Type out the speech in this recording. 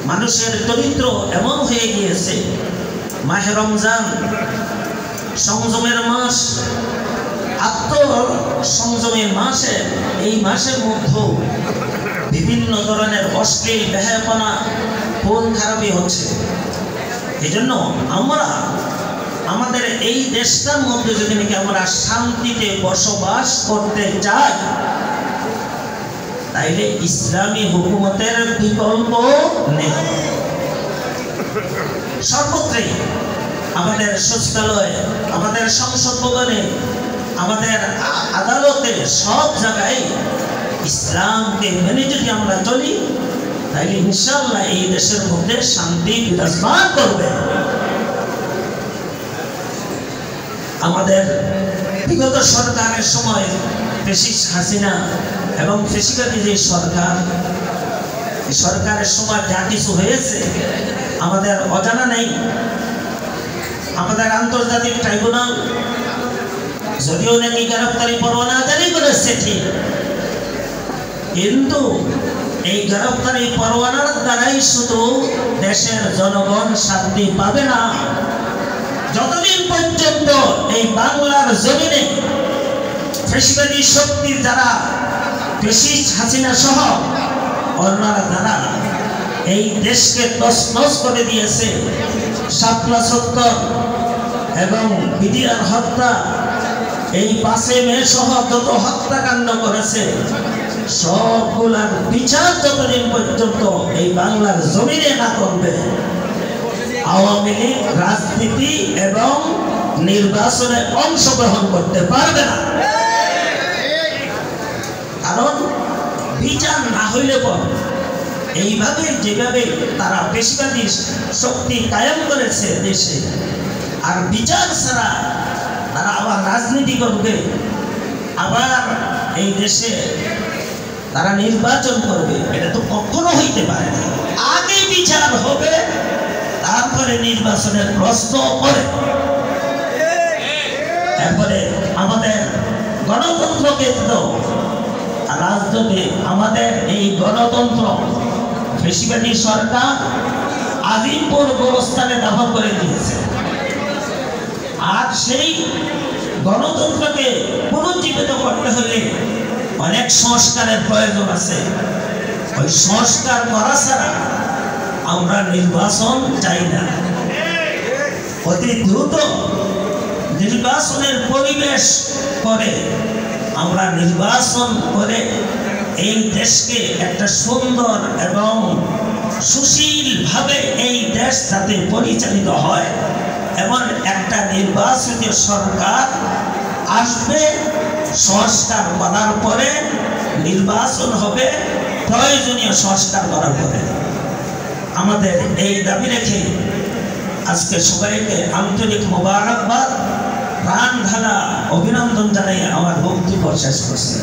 মানুষের চরিত্র এমন হয়ে গিয়েছে, মাহে রমজান সংযমের মাস, আত্মসংযমের মাসে, এই মাসের মধ্যে বিভিন্ন ধরনের অশ্লীল বেহায়াপনা খুন খারাপি হচ্ছে। এই জন্য আমরা আমাদের এই দেশটার মধ্যে যদি নাকি আমরা শান্তিতে বসবাস করতে চাই, তাইলে ইসলামী হুকুমতের বিকল্প নেই। সর্বত্রই আমাদের সচিবালয়, আমাদের সংসদ ভবনে, আমাদের আদালতে, সব জায়গায় ইসলামকে মেনে যদি আমরা চলি, তাইলে ইনশাআল্লাহ এই দেশের মধ্যে শান্তি বিরাজমান করবে। আমাদের বিগত সরকারের সময় ফ্যাসিস্ট হাসিনা এবং ফ্যাসিবাদী যে সরকার, এই সরকারের সময় যা কিছু হয়েছে আমাদের অজানা নেই। আমাদের আন্তর্জাতিক ট্রাইব্যুনাল যদিও নাকি গ্রেফতারি পরোয়ানা জারি করেছে ঠিক, কিন্তু এই গ্রেফতারি পরোয়ানার দ্বারাই শুধু দেশের জনগণ শান্তি পাবে না। যতদিন পর্যন্ত এই বাংলার জমিনে ফ্যাসিবাদী শক্তির যারা ফ্যাসিস্ট হাসিনা সহ অন্যরা যারা এই দেশকে তছনছ করে দিয়েছে, শাপলা চত্বর এবং বিডিআর হত্যা, এই 5 মে সহ যত হত্যাকাণ্ড করেছে, সবগুলার বিচার যতদিন পর্যন্ত এই বাংলার জমিনে না করবে, আওয়ামী লীগ রাজনীতি এবং নির্বাচনে অংশগ্রহণ করতে পারবে না। কারণ বিচার না হইলে পর এইভাবে যেভাবে তারা পেশিবাদী শক্তি কায়েম করেছে দেশে, আর বিচার ছাড়া তারা আবার রাজনীতি করবে, আবার এই দেশে তারা নির্বাচন করবে, এটা তো কখনো হইতে পারে না। আগে বিচার হবে, তারপরে নির্বাচনের প্রশ্ন করে। তারপরে আমাদের গণতন্ত্রকে তো রাজনীতি, আমাদের এই গণতন্ত্র ফ্যাসিবাদী সরকার আজিমপুর গোরস্থানে দখল করে দিয়েছে। আর সেই গণতন্ত্রকে পুনর্জীবিত করতে হলে অনেক সংস্কারের প্রয়োজন আছে। ওই সংস্কার করা ছাড়া আমরা নির্বাচন চাই না। অতি দ্রুত নির্বাচনের পরিবেশ করে আমরা নির্বাচন করে এই দেশকে একটা সুন্দর এবং সুশীলভাবে এই দেশ যাতে পরিচালিত হয়, এমন একটা নির্বাচিত সরকার আসবে। সংস্কার করার পরে নির্বাচন হবে, প্রয়োজনীয় সংস্কার করার পরে। আমাদের এই দাবি রেখে আজকে সবাইকে আন্তরিক মোবারকবাদ, প্রাণ ঢালা অভিনন্দন জানাই আমার বক্তব্য শেষ করছি।